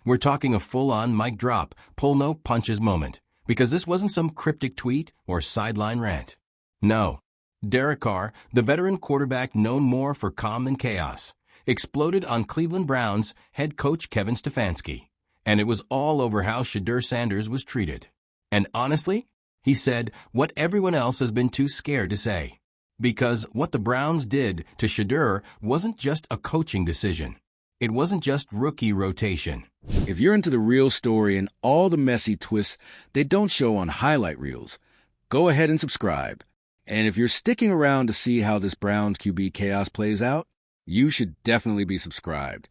We're talking a full-on mic drop, pull no punches moment, because this wasn't some cryptic tweet or sideline rant. No. Derek Carr, the veteran quarterback known more for calm than chaos, exploded on Cleveland Browns head coach Kevin Stefanski. And it was all over how Shedeur Sanders was treated. And honestly, he said what everyone else has been too scared to say. Because what the Browns did to Shedeur wasn't just a coaching decision. It wasn't just rookie rotation. If you're into the real story and all the messy twists they don't show on highlight reels, go ahead and subscribe. And if you're sticking around to see how this Browns QB chaos plays out, you should definitely be subscribed.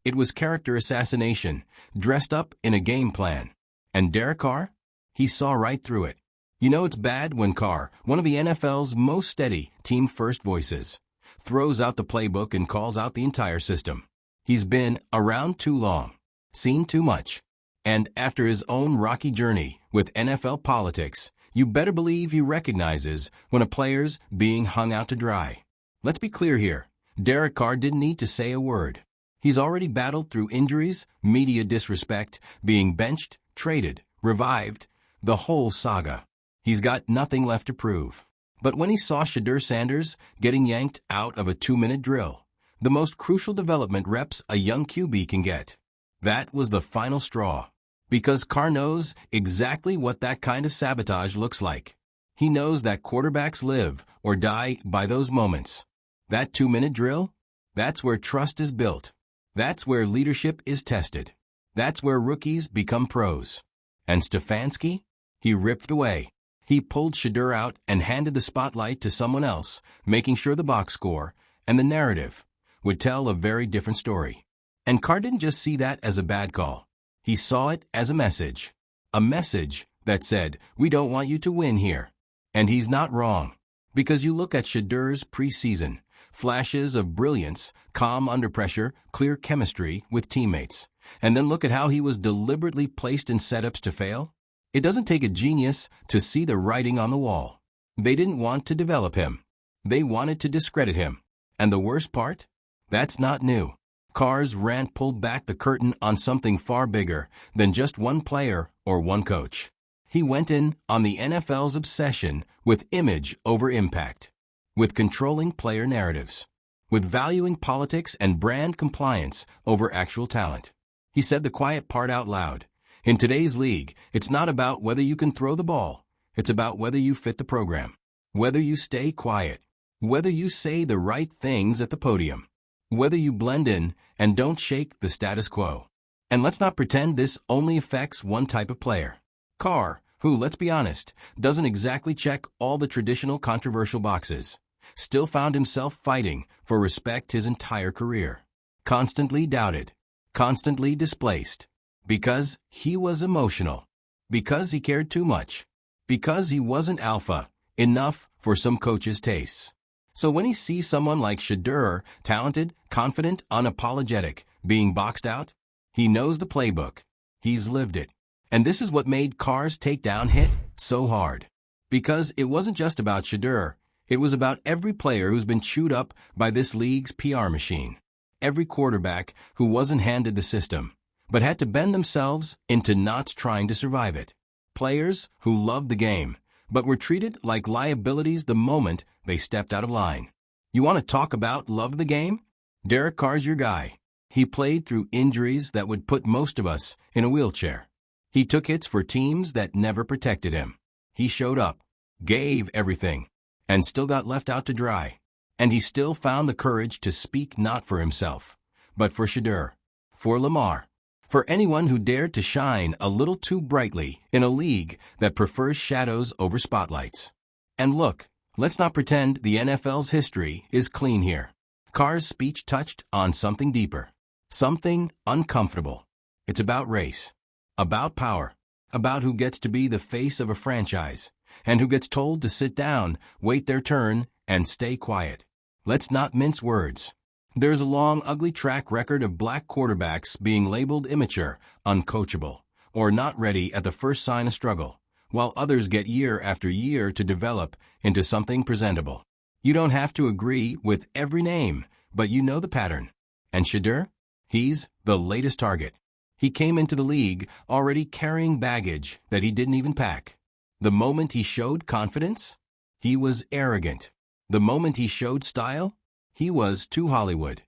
It was character assassination, dressed up in a game plan. And Derek Carr? He saw right through it. You know it's bad when Carr, one of the NFL's most steady, team-first voices, throws out the playbook and calls out the entire system. He's been around too long, seen too much. And after his own rocky journey with NFL politics, you better believe he recognizes when a player's being hung out to dry. Let's be clear here. Derek Carr didn't need to say a word. He's already battled through injuries, media disrespect, being benched, traded, revived, the whole saga. He's got nothing left to prove. But when he saw Shedeur Sanders getting yanked out of a 2-minute drill, the most crucial development reps a young QB can get, that was the final straw. Because Carr knows exactly what that kind of sabotage looks like. He knows that quarterbacks live or die by those moments. That 2-minute drill? That's where trust is built. That's where leadership is tested. That's where rookies become pros. And Stefanski? He ripped away. He pulled Shedeur out and handed the spotlight to someone else, making sure the box score and the narrative would tell a very different story. And Carr didn't just see that as a bad call. He saw it as a message. A message that said, we don't want you to win here. And he's not wrong. Because you look at Shedeur's preseason, flashes of brilliance, calm under pressure, clear chemistry with teammates, and then look at how he was deliberately placed in setups to fail. It doesn't take a genius to see the writing on the wall. They didn't want to develop him. They wanted to discredit him. And the worst part? That's not new. Carr's rant pulled back the curtain on something far bigger than just one player or one coach. He went in on the NFL's obsession with image over impact, with controlling player narratives, with valuing politics and brand compliance over actual talent. He said the quiet part out loud. In today's league, it's not about whether you can throw the ball. It's about whether you fit the program, whether you stay quiet, whether you say the right things at the podium, whether you blend in and don't shake the status quo. And let's not pretend this only affects one type of player. Carr, who, let's be honest, doesn't exactly check all the traditional controversial boxes, still found himself fighting for respect his entire career. Constantly doubted, constantly displaced, because he was emotional, because he cared too much, because he wasn't alpha enough for some coaches' tastes. So when he sees someone like Shedeur, talented, confident, unapologetic, being boxed out, he knows the playbook. He's lived it. And this is what made Carr's takedown hit so hard. Because it wasn't just about Shedeur. It was about every player who's been chewed up by this league's PR machine. Every quarterback who wasn't handed the system, but had to bend themselves into knots trying to survive it. Players who loved the game, but were treated like liabilities the moment they stepped out of line. You want to talk about love the game? Derek Carr's your guy. He played through injuries that would put most of us in a wheelchair. He took hits for teams that never protected him. He showed up, gave everything, and still got left out to dry. And he still found the courage to speak not for himself, but for Shedeur, for Lamar, for anyone who dared to shine a little too brightly in a league that prefers shadows over spotlights. And look, let's not pretend the NFL's history is clean here. Carr's speech touched on something deeper, something uncomfortable. It's about race, about power, about who gets to be the face of a franchise, and who gets told to sit down, wait their turn, and stay quiet. Let's not mince words. There's a long, ugly track record of black quarterbacks being labeled immature, uncoachable, or not ready at the first sign of struggle, while others get year after year to develop into something presentable. You don't have to agree with every name, but you know the pattern. And Shedeur? He's the latest target. He came into the league already carrying baggage that he didn't even pack. The moment he showed confidence, he was arrogant. The moment he showed style, he was too Hollywood.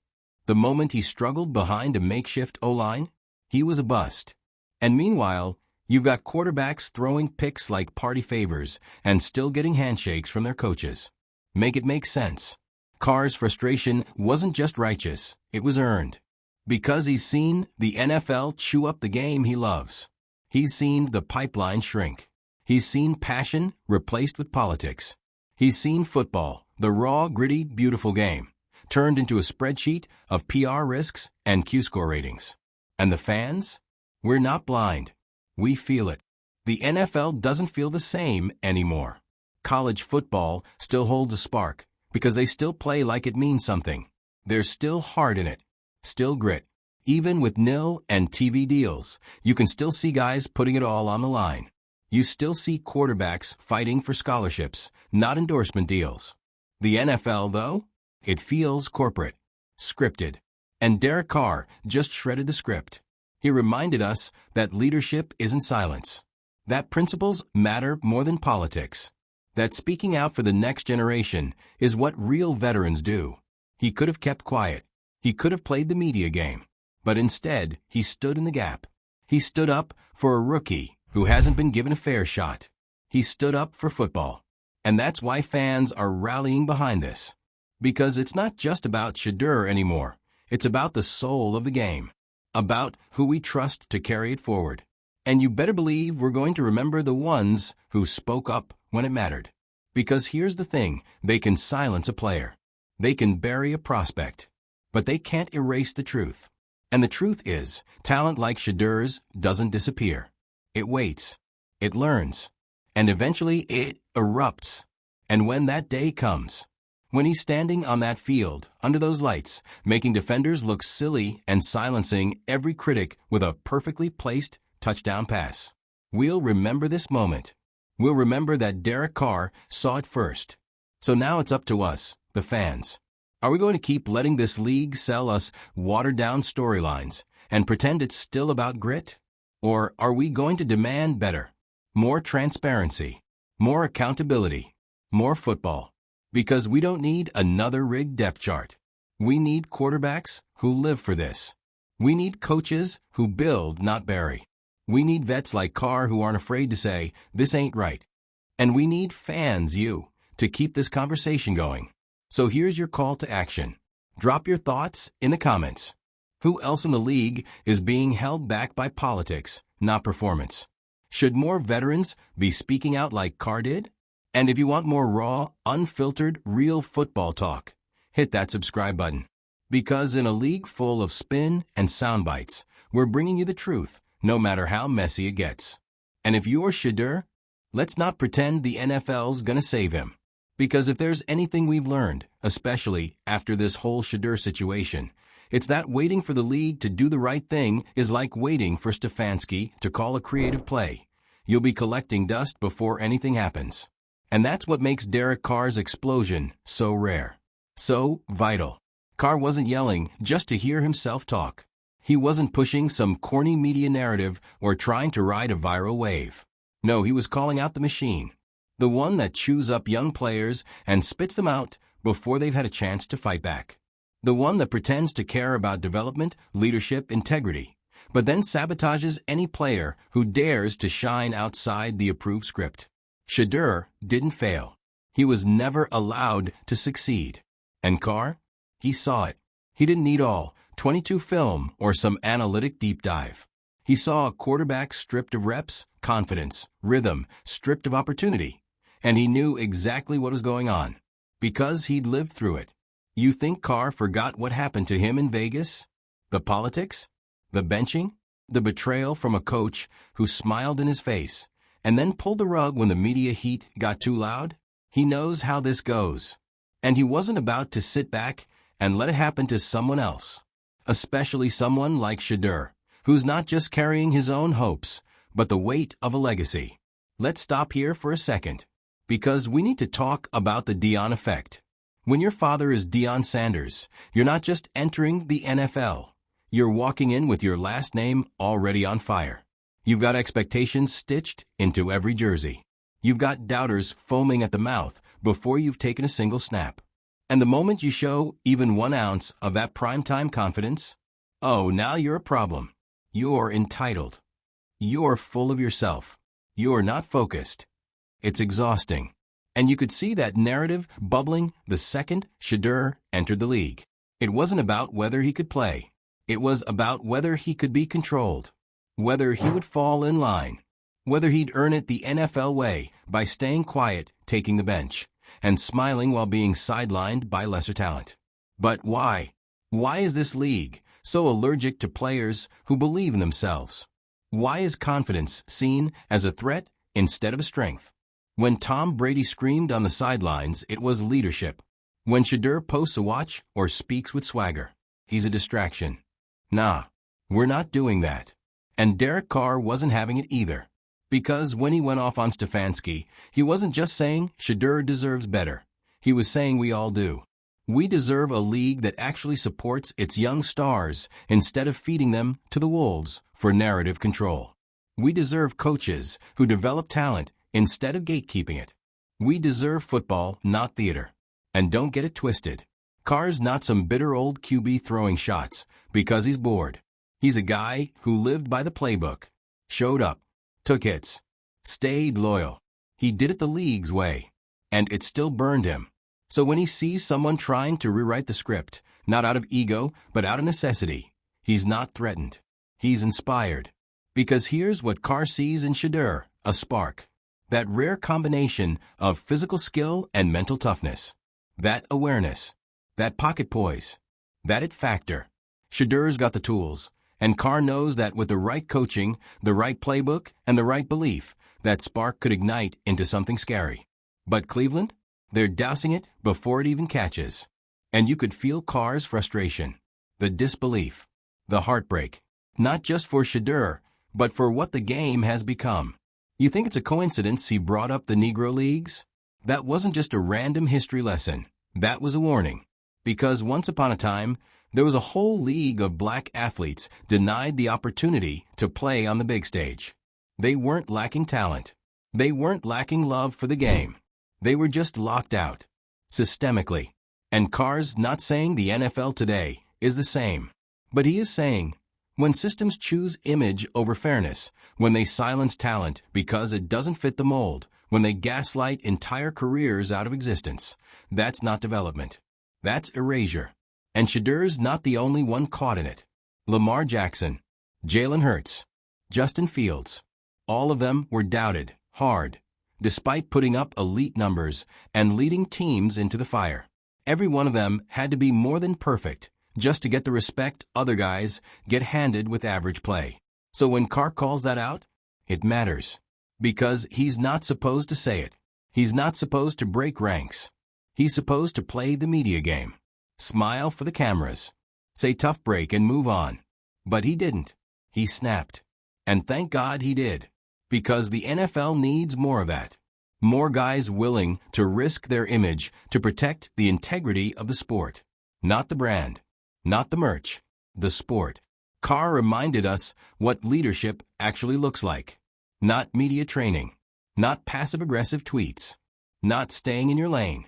The moment he struggled behind a makeshift O-line, he was a bust. And meanwhile, you've got quarterbacks throwing picks like party favors and still getting handshakes from their coaches. Make it make sense. Carr's frustration wasn't just righteous, it was earned. Because he's seen the NFL chew up the game he loves. He's seen the pipeline shrink. He's seen passion replaced with politics. He's seen football, the raw, gritty, beautiful game, turned into a spreadsheet of PR risks and Q-score ratings. And the fans? We're not blind. We feel it. The NFL doesn't feel the same anymore. College football still holds a spark because they still play like it means something. There's still heart in it. Still grit. Even with nil and TV deals, you can still see guys putting it all on the line. You still see quarterbacks fighting for scholarships, not endorsement deals. The NFL, though, it feels corporate, scripted. And Derek Carr just shredded the script. He reminded us that leadership isn't silence, that principles matter more than politics, that speaking out for the next generation is what real veterans do. He could have kept quiet. He could have played the media game, but instead, he stood in the gap. He stood up for a rookie who hasn't been given a fair shot. He stood up for football. And that's why fans are rallying behind this. Because it's not just about Shedeur anymore. It's about the soul of the game. About who we trust to carry it forward. And you better believe we're going to remember the ones who spoke up when it mattered. Because here's the thing, they can silence a player. They can bury a prospect. But they can't erase the truth. And the truth is, talent like Shedeur's doesn't disappear. It waits. It learns. And eventually it erupts. And when that day comes, when he's standing on that field, under those lights, making defenders look silly and silencing every critic with a perfectly placed touchdown pass, we'll remember this moment. We'll remember that Derek Carr saw it first. So now it's up to us, the fans. Are we going to keep letting this league sell us watered-down storylines and pretend it's still about grit? Or are we going to demand better? More transparency, more accountability, more football? Because we don't need another rigged depth chart. We need quarterbacks who live for this. We need coaches who build, not bury. We need vets like Carr who aren't afraid to say, this ain't right. And we need fans, you, to keep this conversation going. So here's your call to action. Drop your thoughts in the comments. Who else in the league is being held back by politics, not performance? Should more veterans be speaking out like Carr did? And if you want more raw, unfiltered, real football talk, hit that subscribe button. Because in a league full of spin and sound bites, we're bringing you the truth, no matter how messy it gets. And if you're Shedeur, let's not pretend the NFL's gonna save him. Because if there's anything we've learned, especially after this whole Shedeur situation, it's that waiting for the league to do the right thing is like waiting for Stefanski to call a creative play. You'll be collecting dust before anything happens. And that's what makes Derek Carr's explosion so rare, so vital. Carr wasn't yelling just to hear himself talk. He wasn't pushing some corny media narrative or trying to ride a viral wave. No, he was calling out the machine. The one that chews up young players and spits them out before they've had a chance to fight back. The one that pretends to care about development, leadership, integrity, but then sabotages any player who dares to shine outside the approved script. Shedeur didn't fail. He was never allowed to succeed. And Carr? He saw it. He didn't need all 22 film or some analytic deep dive. He saw a quarterback stripped of reps, confidence, rhythm, stripped of opportunity. And he knew exactly what was going on, because he'd lived through it. You think Carr forgot what happened to him in Vegas? The politics? The benching? The betrayal from a coach who smiled in his face and then pulled the rug when the media heat got too loud? He knows how this goes. And he wasn't about to sit back and let it happen to someone else, especially someone like Shedeur, who's not just carrying his own hopes, but the weight of a legacy. Let's stop here for a second. Because we need to talk about the Deion effect. When your father is Deion Sanders, you're not just entering the NFL. You're walking in with your last name already on fire. You've got expectations stitched into every jersey. You've got doubters foaming at the mouth before you've taken a single snap. And the moment you show even 1 ounce of that primetime confidence, oh, now you're a problem. You're entitled. You're full of yourself. You're not focused. It's exhausting. And you could see that narrative bubbling the second Shedeur entered the league. It wasn't about whether he could play. It was about whether he could be controlled, whether he would fall in line, whether he'd earn it the NFL way by staying quiet, taking the bench, and smiling while being sidelined by lesser talent. But why? Why is this league so allergic to players who believe in themselves? Why is confidence seen as a threat instead of a strength? When Tom Brady screamed on the sidelines, it was leadership. When Shedeur posts a watch or speaks with swagger, he's a distraction. Nah, we're not doing that. And Derek Carr wasn't having it either. Because when he went off on Stefanski, he wasn't just saying Shedeur deserves better. He was saying we all do. We deserve a league that actually supports its young stars instead of feeding them to the wolves for narrative control. We deserve coaches who develop talent instead of gatekeeping it. We deserve football, not theater. And don't get it twisted. Carr's not some bitter old QB throwing shots because he's bored. He's a guy who lived by the playbook, showed up, took hits, stayed loyal. He did it the league's way, and it still burned him. So when he sees someone trying to rewrite the script, not out of ego, but out of necessity, he's not threatened. He's inspired. Because here's what Carr sees in Shedeur, a spark. That rare combination of physical skill and mental toughness. That awareness. That pocket poise. That it factor. Shedeur's got the tools, and Carr knows that with the right coaching, the right playbook, and the right belief, that spark could ignite into something scary. But Cleveland? They're dousing it before it even catches. And you could feel Carr's frustration, the disbelief, the heartbreak, not just for Shedeur, but for what the game has become. You think it's a coincidence he brought up the Negro Leagues? That wasn't just a random history lesson. That was a warning. Because once upon a time, there was a whole league of black athletes denied the opportunity to play on the big stage. They weren't lacking talent. They weren't lacking love for the game. They were just locked out, systemically. And Carr's not saying the NFL today is the same. But he is saying, when systems choose image over fairness, when they silence talent because it doesn't fit the mold, when they gaslight entire careers out of existence, that's not development. That's erasure. And Shedeur's not the only one caught in it. Lamar Jackson, Jalen Hurts, Justin Fields, all of them were doubted, hard, despite putting up elite numbers and leading teams into the fire. Every one of them had to be more than perfect just to get the respect other guys get handed with average play. So when Carr calls that out, it matters. Because he's not supposed to say it. He's not supposed to break ranks. He's supposed to play the media game. Smile for the cameras. Say tough break and move on. But he didn't. He snapped. And thank God he did. Because the NFL needs more of that. More guys willing to risk their image to protect the integrity of the sport. Not the brand. Not the merch. The sport. Carr reminded us what leadership actually looks like. Not media training. Not passive-aggressive tweets. Not staying in your lane.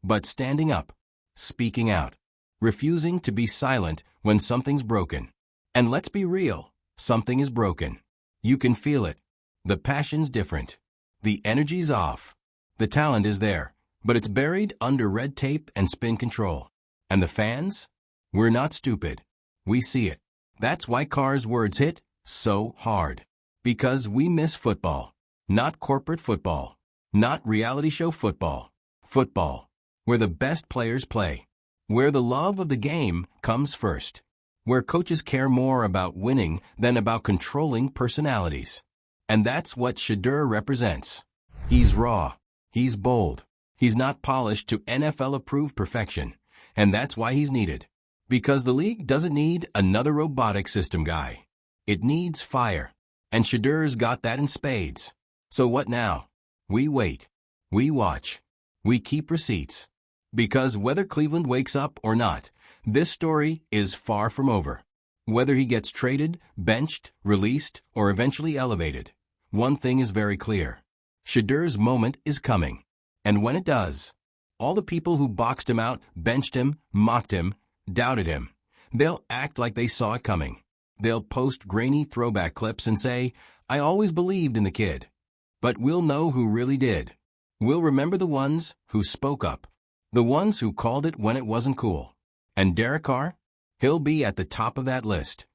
But standing up. Speaking out. Refusing to be silent when something's broken. And let's be real. Something is broken. You can feel it. The passion's different. The energy's off. The talent is there, but it's buried under red tape and spin control. And the fans? We're not stupid. We see it. That's why Carr's words hit so hard. Because we miss football. Not corporate football. Not reality show football. Football. Where the best players play. Where the love of the game comes first. Where coaches care more about winning than about controlling personalities. And that's what Shedeur represents. He's raw. He's bold. He's not polished to NFL-approved perfection. And that's why he's needed. Because the league doesn't need another robotic system guy. It needs fire. And Shedeur's got that in spades. So what now? We wait. We watch. We keep receipts. Because whether Cleveland wakes up or not, this story is far from over. Whether he gets traded, benched, released, or eventually elevated, one thing is very clear. Shedeur's moment is coming. And when it does, all the people who boxed him out, benched him, mocked him, doubted him, they'll act like they saw it coming. They'll post grainy throwback clips and say, "I always believed in the kid." But we'll know who really did. We'll remember the ones who spoke up, the ones who called it when it wasn't cool. And Derek Carr? He'll be at the top of that list.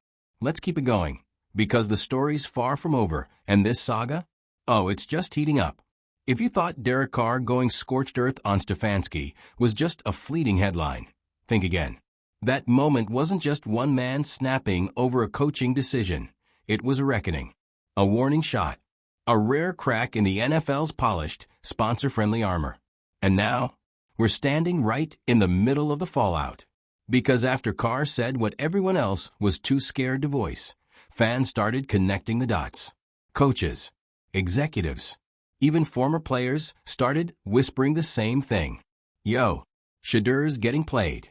Let's keep it going, because the story's far from over, and this saga? Oh, it's just heating up. If you thought Derek Carr going scorched earth on Stefanski was just a fleeting headline, think again. That moment wasn't just one man snapping over a coaching decision. It was a reckoning, a warning shot, a rare crack in the NFL's polished, sponsor-friendly armor. And now, we're standing right in the middle of the fallout. Because after Carr said what everyone else was too scared to voice, fans started connecting the dots. Coaches, executives, even former players started whispering the same thing. Yo, Shedeur's getting played.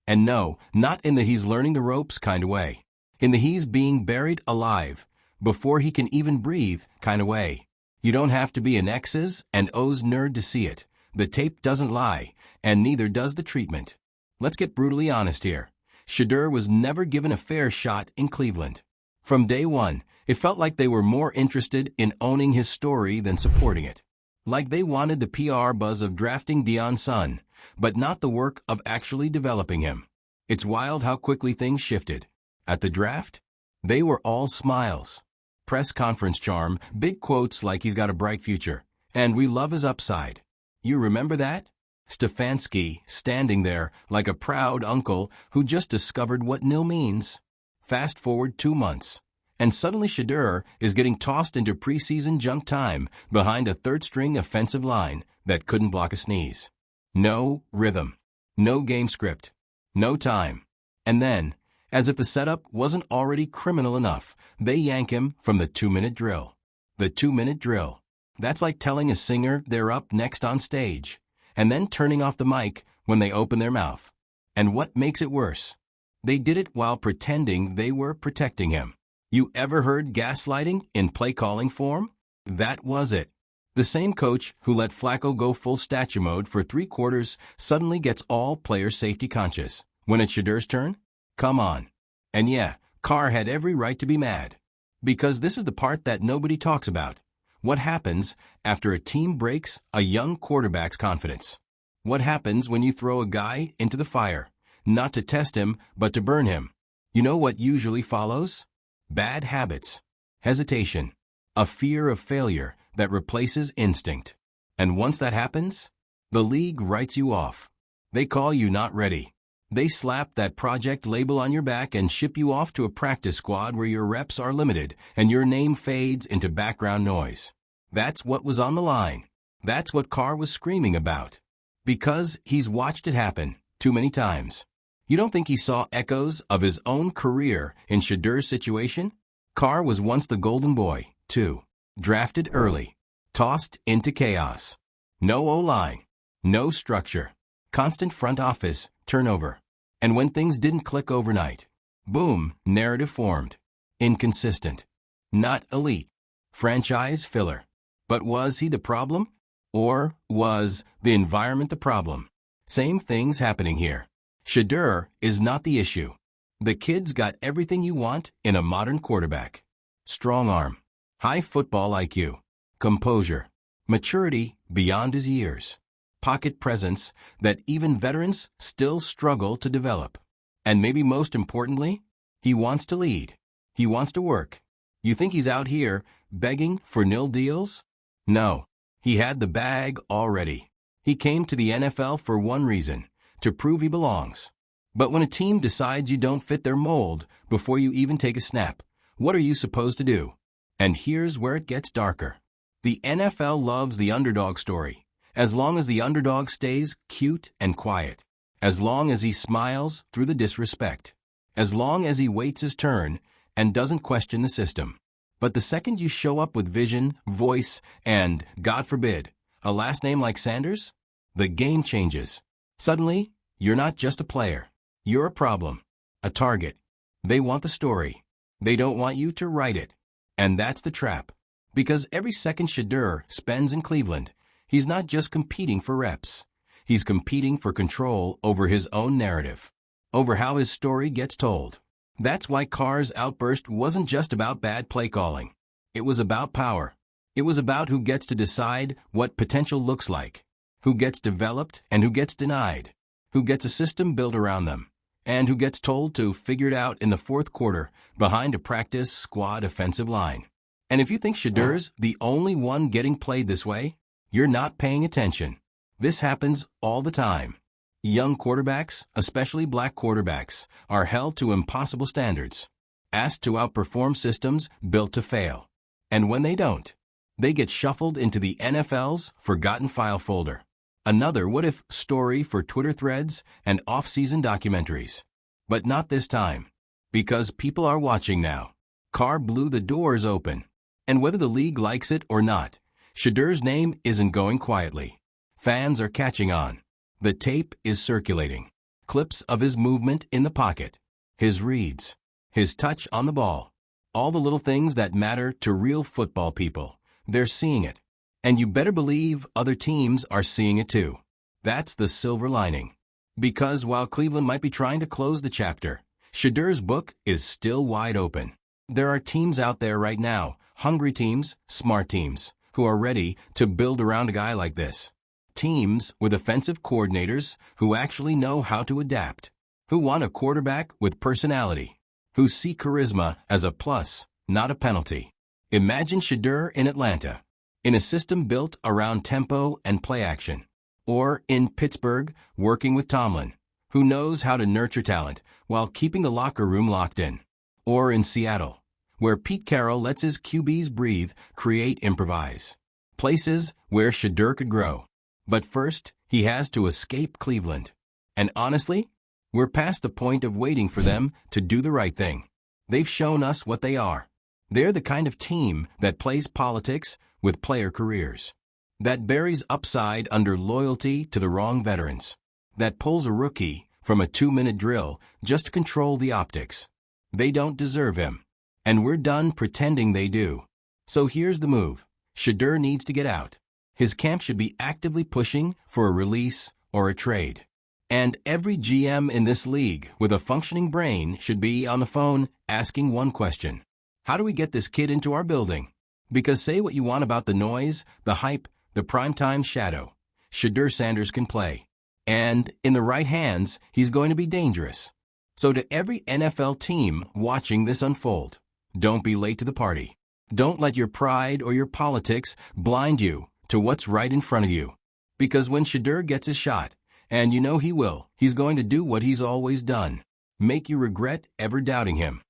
And no, not in the he's learning the ropes kind of way. In the he's being buried alive before he can even breathe kind of way. You don't have to be an X's and O's nerd to see it. The tape doesn't lie, and neither does the treatment. Let's get brutally honest here. Shedeur was never given a fair shot in Cleveland. From day one, it felt like they were more interested in owning his story than supporting it. Like they wanted the PR buzz of drafting Deion's son, but not the work of actually developing him. It's wild how quickly things shifted. At the draft, they were all smiles. Press conference charm, big quotes like he's got a bright future, and we love his upside. You remember that? Stefanski standing there like a proud uncle who just discovered what nil means. Fast forward 2 months, and suddenly Shedeur is getting tossed into preseason junk time behind a third-string offensive line that couldn't block a sneeze. No rhythm, no game script, no time. And then, as if the setup wasn't already criminal enough, they yank him from the 2-minute drill. The 2-minute drill. That's like telling a singer they're up next on stage, and then turning off the mic when they open their mouth. And what makes it worse? They did it while pretending they were protecting him. You ever heard gaslighting in play-calling form? That was it. The same coach who let Flacco go full statue mode for 3 quarters suddenly gets all player safety conscious. When it's Shedeur's turn? Come on. And yeah, Carr had every right to be mad. Because this is the part that nobody talks about. What happens after a team breaks a young quarterback's confidence? What happens when you throw a guy into the fire, not to test him, but to burn him? You know what usually follows? Bad habits, hesitation, a fear of failure that replaces instinct. And once that happens, the league writes you off. They call you not ready. They slap that project label on your back and ship you off to a practice squad where your reps are limited and your name fades into background noise. That's what was on the line. That's what Carr was screaming about. Because he's watched it happen too many times. You don't think he saw echoes of his own career in Shedeur's situation? Carr was once the golden boy, too. Drafted early. Tossed into chaos. No O-line. No structure. Constant front office turnover. And when things didn't click overnight, boom, narrative formed. Inconsistent. Not elite. Franchise filler. But was he the problem? Or was the environment the problem? Same things happening here. Shedeur is not the issue. The kid's got everything you want in a modern quarterback. Strong arm. High football IQ. Composure. Maturity beyond his years. Pocket presence that even veterans still struggle to develop. And maybe most importantly, he wants to lead. He wants to work. You think he's out here begging for nil deals? No. He had the bag already. He came to the NFL for one reason, to prove he belongs. But when a team decides you don't fit their mold before you even take a snap, what are you supposed to do? And here's where it gets darker. The NFL loves the underdog story. As long as the underdog stays cute and quiet. As long as he smiles through the disrespect. As long as he waits his turn and doesn't question the system. But the second you show up with vision, voice, and, God forbid, a last name like Sanders, the game changes. Suddenly, you're not just a player. You're a problem. A target. They want the story. They don't want you to write it. And that's the trap. Because every second Shedeur spends in Cleveland, he's not just competing for reps. He's competing for control over his own narrative, over how his story gets told. That's why Carr's outburst wasn't just about bad play calling. It was about power. It was about who gets to decide what potential looks like, who gets developed and who gets denied, who gets a system built around them, and who gets told to figure it out in the fourth quarter behind a practice squad offensive line. And if you think Shedeur's the only one getting played this way, you're not paying attention. This happens all the time. Young quarterbacks, especially black quarterbacks, are held to impossible standards, asked to outperform systems built to fail. And when they don't, they get shuffled into the NFL's forgotten file folder. Another what-if story for Twitter threads and off-season documentaries. But not this time. Because people are watching now. Carr blew the doors open. And whether the league likes it or not, Shedeur's name isn't going quietly. Fans are catching on. The tape is circulating. Clips of his movement in the pocket, his reads, his touch on the ball. All the little things that matter to real football people. They're seeing it. And you better believe other teams are seeing it too. That's the silver lining. Because while Cleveland might be trying to close the chapter, Shedeur's book is still wide open. There are teams out there right now, hungry teams, smart teams, who are ready to build around a guy like this. Teams with offensive coordinators who actually know how to adapt, who want a quarterback with personality, who see charisma as a plus, not a penalty. Imagine Shedeur in Atlanta, in a system built around tempo and play action. Or in Pittsburgh, working with Tomlin, who knows how to nurture talent while keeping the locker room locked in. Or in Seattle, where Pete Carroll lets his QBs breathe, create, improvise. Places where Shedeur could grow. But first, he has to escape Cleveland. And honestly, we're past the point of waiting for them to do the right thing. They've shown us what they are. They're the kind of team that plays politics with player careers, that buries upside under loyalty to the wrong veterans, that pulls a rookie from a 2-minute drill just to control the optics. They don't deserve him, and we're done pretending they do. So here's the move. Shedeur needs to get out. His camp should be actively pushing for a release or a trade. And every GM in this league with a functioning brain should be on the phone asking one question. How do we get this kid into our building? Because say what you want about the noise, the hype, the primetime shadow, Shedeur Sanders can play. And in the right hands, he's going to be dangerous. So to every NFL team watching this unfold, don't be late to the party. Don't let your pride or your politics blind you to what's right in front of you. Because when Shedeur gets his shot, and you know he will, he's going to do what he's always done. Make you regret ever doubting him.